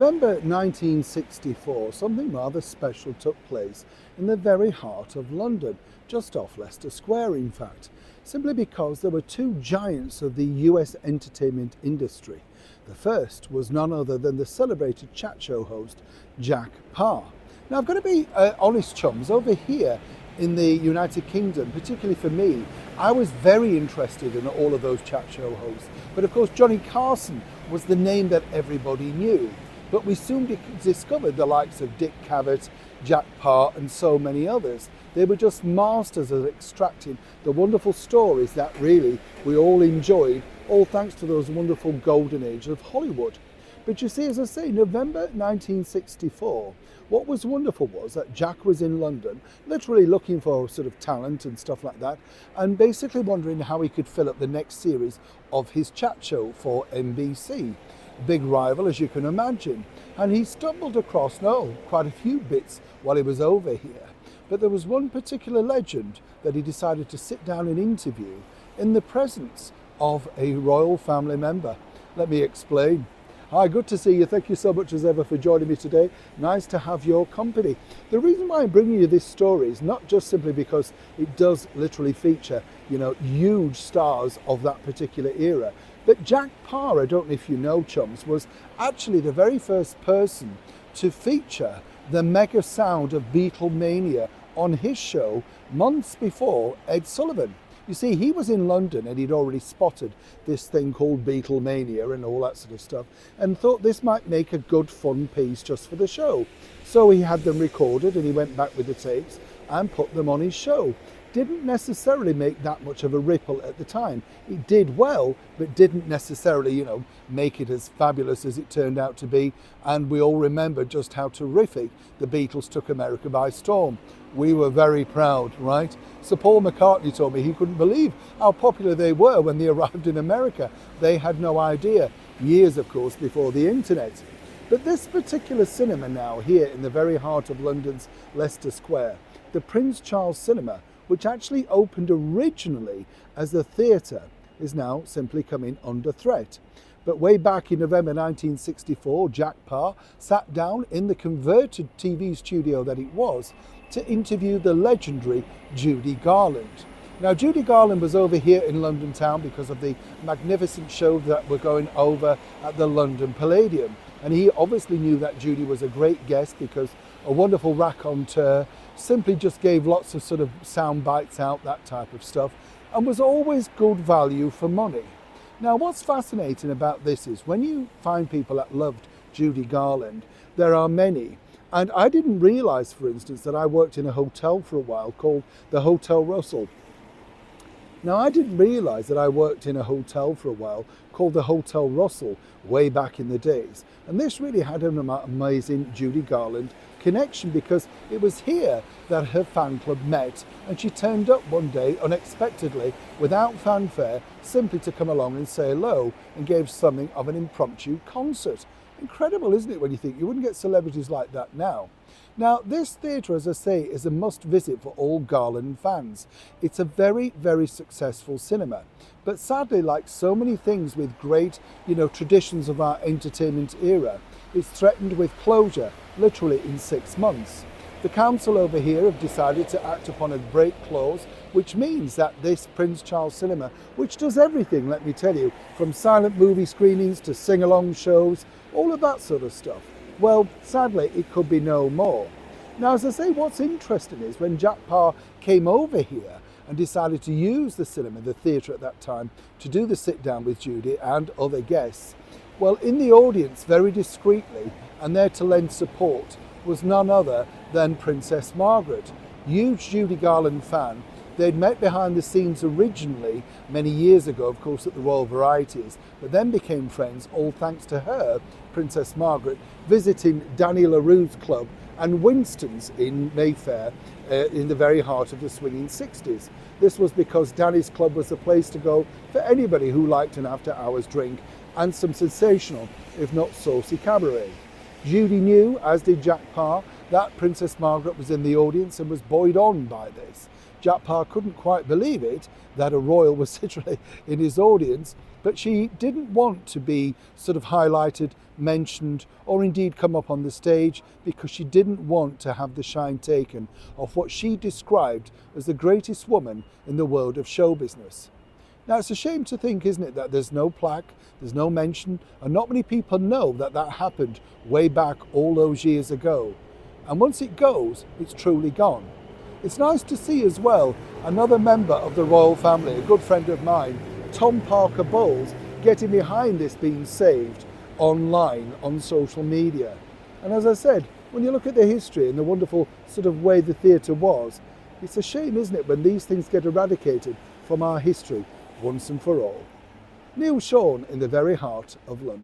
November 1964, something rather special took place in the very heart of London, just off Leicester Square in fact, simply because there were two giants of the US entertainment industry. The first was none other than the celebrated chat show host Jack Paar. Now I've got to be honest chums, over here in the United Kingdom, particularly for me, I was very interested in all of those chat show hosts. But of course Johnny Carson was the name that everybody knew. But we soon discovered the likes of Dick Cavett, Jack Paar and so many others. They were just masters of extracting the wonderful stories that really we all enjoyed, all thanks to those wonderful golden age of Hollywood. But you see, as I say, November 1964, what was wonderful was that Jack was in London, literally looking for sort of talent and stuff like that, and basically wondering how he could fill up the next series of his chat show for NBC. Big rival, as you can imagine. And he stumbled across, quite a few bits while he was over here. But there was one particular legend that he decided to sit down and interview in the presence of a royal family member. Let me explain. Hi, good to see you. Thank you so much as ever for joining me today. Nice to have your company. The reason why I'm bringing you this story is not just simply because it does literally feature, huge stars of that particular era, but Jack Paar, I don't know if you know, chums, was actually the very first person to feature the mega sound of Beatlemania on his show months before Ed Sullivan. You see, he was in London and he'd already spotted this thing called Beatlemania and all that sort of stuff and thought this might make a good fun piece just for the show. So he had them recorded and he went back with the tapes and put them on his show. Didn't necessarily make that much of a ripple at the time. It did well, but didn't necessarily, make it as fabulous as it turned out to be. And we all remember just how terrific the Beatles took America by storm. We were very proud, right? Sir Paul McCartney told me he couldn't believe how popular they were when they arrived in America. They had no idea, years of course before the internet. But this particular cinema now here in the very heart of London's Leicester Square, the Prince Charles Cinema, which actually opened originally as a theatre, is now simply coming under threat. But way back in November 1964, Jack Paar sat down in the converted TV studio that it was to interview the legendary Judy Garland. Now, Judy Garland was over here in London town because of the magnificent show that were going over at the London Palladium. And he obviously knew that Judy was a great guest because a wonderful raconteur, simply just gave lots of sort of sound bites out, that type of stuff, and was always good value for money. Now, what's fascinating about this is when you find people that loved Judy Garland, there are many. And I didn't realise, for instance, that I worked in a hotel for a while called the Hotel Russell. Now, I didn't realise that I worked in a hotel for a while called the Hotel Russell way back in the days. And this really had an amazing Judy Garland connection because it was here that her fan club met and she turned up one day unexpectedly without fanfare simply to come along and say hello and gave something of an impromptu concert. Incredible, isn't it, when you think you wouldn't get celebrities like that now? Now, this theatre, as I say, is a must visit for all Garland fans. It's a very, very successful cinema. But sadly, like so many things with great, traditions of our entertainment era, it's threatened with closure, literally in 6 months. The council over here have decided to act upon a break clause, which means that this Prince Charles Cinema, which does everything, let me tell you, from silent movie screenings to sing-along shows, all of that sort of stuff, well, sadly, it could be no more. Now, as I say, what's interesting is when Jack Paar came over here and decided to use the cinema, the theatre at that time, to do the sit-down with Judy and other guests, well, in the audience, very discreetly, and there to lend support, was none other than Princess Margaret. Huge Judy Garland fan. They'd met behind the scenes originally many years ago, of course, at the Royal Varieties, but then became friends, all thanks to her, Princess Margaret, visiting Danny LaRue's club and Winston's in Mayfair in the very heart of the swinging 60s. This was because Danny's club was the place to go for anybody who liked an after-hours drink and some sensational, if not saucy, cabaret. Judy knew, as did Jack Paar, that Princess Margaret was in the audience and was buoyed on by this. Jack Paar couldn't quite believe it, that a royal was literally in his audience, but she didn't want to be sort of highlighted, mentioned, or indeed come up on the stage because she didn't want to have the shine taken of what she described as the greatest woman in the world of show business. Now, it's a shame to think, isn't it, that there's no plaque, there's no mention, and not many people know that that happened way back all those years ago. And once it goes, it's truly gone. It's nice to see as well another member of the royal family, a good friend of mine, Tom Parker Bowles, getting behind this being saved online on social media. And as I said, when you look at the history and the wonderful sort of way the theatre was, it's a shame, isn't it, when these things get eradicated from our history once and for all. Neil Sean in the very heart of London.